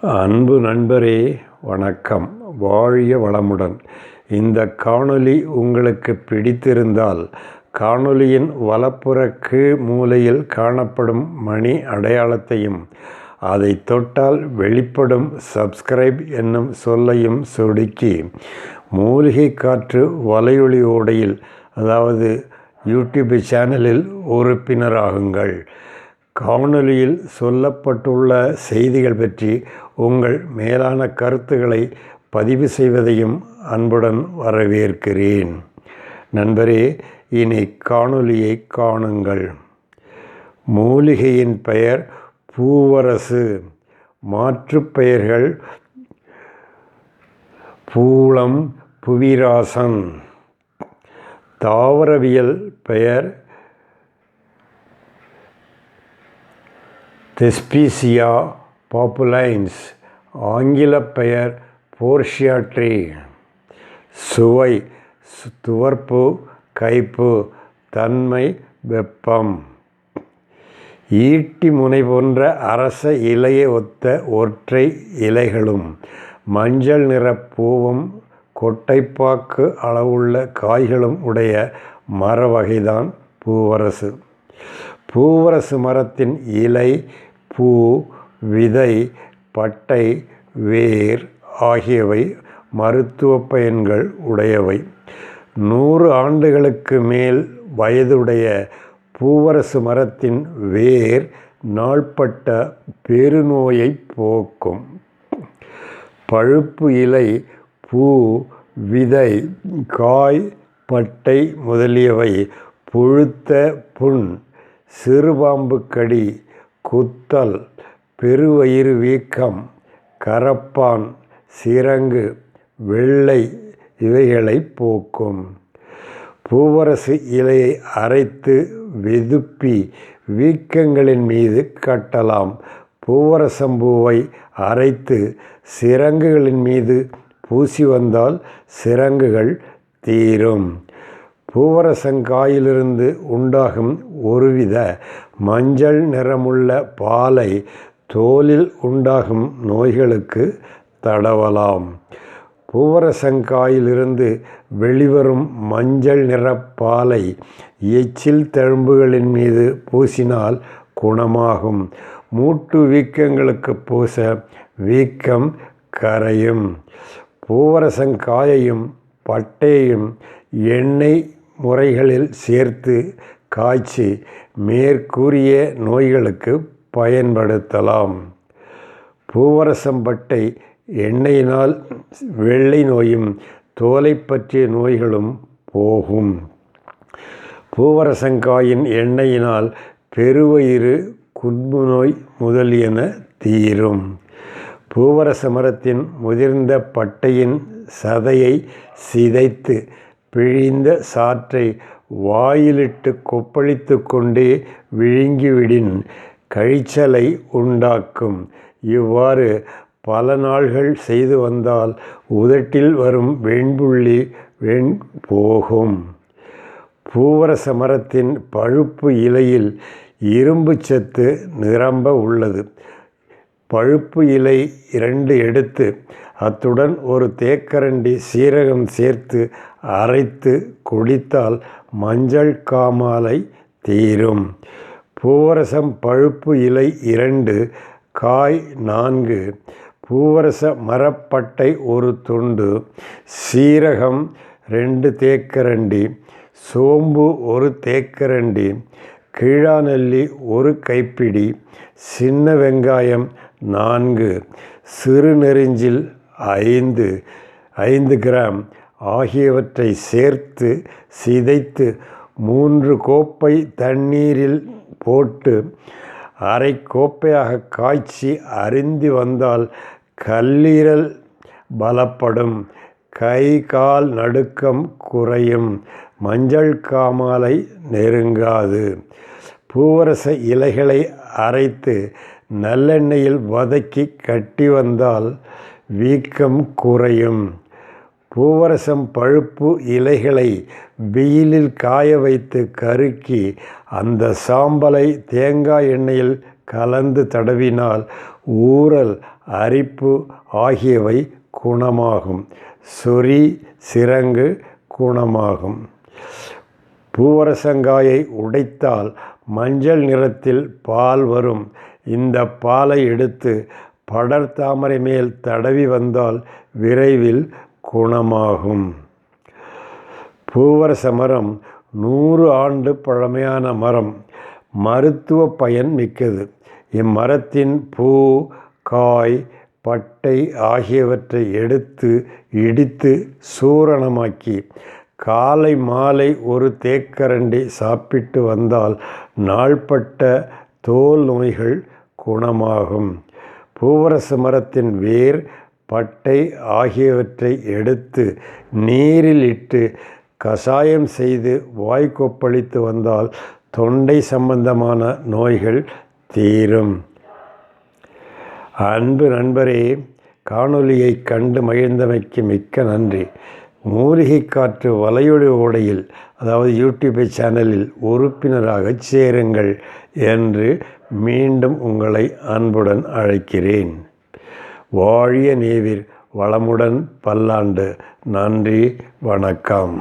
அன்பு நண்பரே, வணக்கம். வாழிய வளமுடன். இந்த காணொளி உங்களுக்கு பிடித்திருந்தால் காணொளியின் வலப்புற கீழ் மூலையில் காணப்படும் மணி அடையாளத்தையும் அதை தொட்டால் வெளிப்படும் சப்ஸ்கிரைப் என்னும் சொல்லையும் சொடுக்கி மூலிகை காற்று வலையொலி ஓடையில், அதாவது யூடியூப் சேனலில் உறுப்பினராகுங்கள். காணொளியில் சொல்லப்பட்டுள்ள செய்திகள் பற்றி உங்கள் மேலான கருத்துக்களை பதிவு செய்வதையும் அன்புடன் வரவேற்கிறேன். நண்பரே, இனி காணொளியை காணுங்கள். மூலிகையின் பெயர் பூவரசு. மாற்றுப் பெயர்கள் பூளம், புவிராசன். தாவரவியல் பெயர் தெஸ்பீசியா பாப்புலைன்ஸ். ஆங்கில பெயர் போர்ஷியா ட்ரீ. சுவை துவர்ப்பு, கைப்பு. தன்மை வெப்பம். ஈட்டி முனை போன்ற அரச இலையை ஒத்த ஒற்றை இலைகளும் மஞ்சள் நிற பூவும் கொட்டைப்பாக்கு அளவுள்ள காய்களும் உடைய மர வகைதான் பூவரசு. பூவரசு மரத்தின் இலை, பூ, விதை, பட்டை, வேர் ஆகியவை மருத்துவ பயன்கள் உடையவை. 100 ஆண்டுகளுக்கு மேல் வயதுடைய பூவரசு மரத்தின் வேர் நாள்பட்ட பெருநோயை போக்கும். பழுப்பு இலை, பூ, விதை, காய், பட்டை முதலியவை புழுத்த புண், சிறுபாம்பு கடி, குத்தல், பெருவயிறு வீக்கம், கரப்பான், சிரங்கு, வெள்ளை இவைகளை போக்கும். பூவரசு இலையை அரைத்து வெதுப்பி வீக்கங்களின் மீது கட்டலாம். பூவரசம்பூவை அரைத்து சிரங்குகளின் மீது பூசி வந்தால் சிரங்குகள் தீரும். பூவரசங்காயிலிருந்து உண்டாகும் ஒருவித மஞ்சள் நிறமுள்ள பாலை தோலில் உண்டாகும் நோய்களுக்கு தடவலாம். பூவரசங்காயிலிருந்து வெளிவரும் மஞ்சள் நிற பாலை எச்சில் தழும்புகளின் மீது பூசினால் குணமாகும். மூட்டு வீக்கங்களுக்கு பூச வீக்கம் கரையும். பூவரசங்காயையும் பட்டையையும் எண்ணெய் முறைகளில் சேர்த்து காய்ச்சி மேற்கூறிய நோய்களுக்கு பயன்படுத்தலாம். பூவரசம்பட்டை எண்ணெயினால் வெள்ளை நோயும் தோலை பற்றிய நோய்களும் போகும். பூவரசங்காயின் எண்ணெயினால் பெருவயிறு, குன்மு நோய் முதலியன தீரும். பூவரச மரத்தின் முதிர்ந்த பட்டையின் சதையை சிதைத்து பிழிந்த சாற்றை வாயிலிட்டு கொப்பளித்து கொண்டே விழுங்கிவிடின் கழிச்சலை உண்டாக்கும். இவ்வாறு பல நாள்கள் செய்து வந்தால் உதட்டில் வரும் வெண்புள்ளி போகும். பூவரச மரத்தின் பழுப்பு இலையில் இரும்பு சத்து நிரம்ப உள்ளது. பழுப்பு இலை 2 எடுத்து அத்துடன் ஒரு தேக்கரண்டி சீரகம் சேர்த்து அரைத்து குடித்தால் மஞ்சள் காமாலை தீரும். பூவரசம் பழுப்பு இலை 2, காய் 4, பூவரச மரப்பட்டை 1 துண்டு, சீரகம் 2 தேக்கரண்டி, சோம்பு 1 தேக்கரண்டி, கீழாநெல்லி 1 கைப்பிடி, சின்ன வெங்காயம் 4, சிறுநெரிஞ்சில் 5 கிராம் ஆகியவற்றை சேர்த்து சிதைத்து 3 கோப்பை தண்ணீரில் போட்டு அரை கோப்பையாக காய்ச்சி அருந்தி வந்தால் கல்லீரல் பலப்படும், கை கால் நடுக்கம் குறையும், மஞ்சள் காமாலை நெருங்காது. பூவரச இலைகளை அரைத்து நல்லெண்ணெயில் வதக்கி கட்டி வந்தால் வீக்கம் குறையும். பூவரசம் பழுப்பு இலைகளை வெயிலில் காய வைத்து கருக்கி அந்த சாம்பலை தேங்காய் எண்ணெயில் கலந்து தடவினால் ஊறல், அரிப்பு ஆகியவை குணமாகும். சொறி, சிரங்கு குணமாகும். பூவரசங்காயை உடைத்தால் மஞ்சள் நிறத்தில் பால் வரும். இந்த பாலை எடுத்து படர்தாமரை மேல் தடவி வந்தால் விரைவில் குணமாகும். பூவரச மரம் 100 ஆண்டு பழமையான மரம். மருத்துவ பயன் மிக்கது. இம்மரத்தின் பூ, காய், பட்டை ஆகியவற்றை எடுத்து இடித்து சூரணமாக்கி காலை மாலை ஒரு தேக்கரண்டி சாப்பிட்டு வந்தால் நாள்பட்ட தோல் நோய்கள் குணமாகும். பூவரச மரத்தின் வேர், பட்டை ஆகியவற்றை எடுத்து நீரில் இட்டு கஷாயம் செய்து வாய்க்கொப்பளித்து வந்தால் தொண்டை சம்பந்தமான நோய்கள் தீரும். அன்பு நண்பரே, காணொளியை கண்டு மகிழ்ந்தமைக்கு மிக்க நன்றி. மூலிகை காற்று வலையொலி ஓடையில், அதாவது யூடியூப் சேனலில் உறுப்பினராக சேருங்கள் என்று மீண்டும் உங்களை அன்புடன் அழைக்கிறேன். வாழிய நேவிர், வளமுடன் பல்லாண்டு. நன்றி, வணக்கம்.